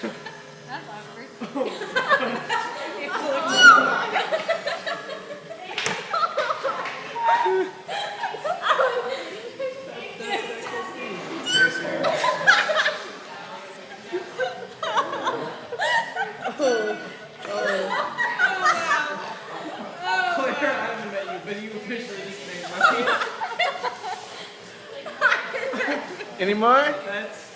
That's awkward. Claire, I haven't met you, but you officially just made my Any more? That's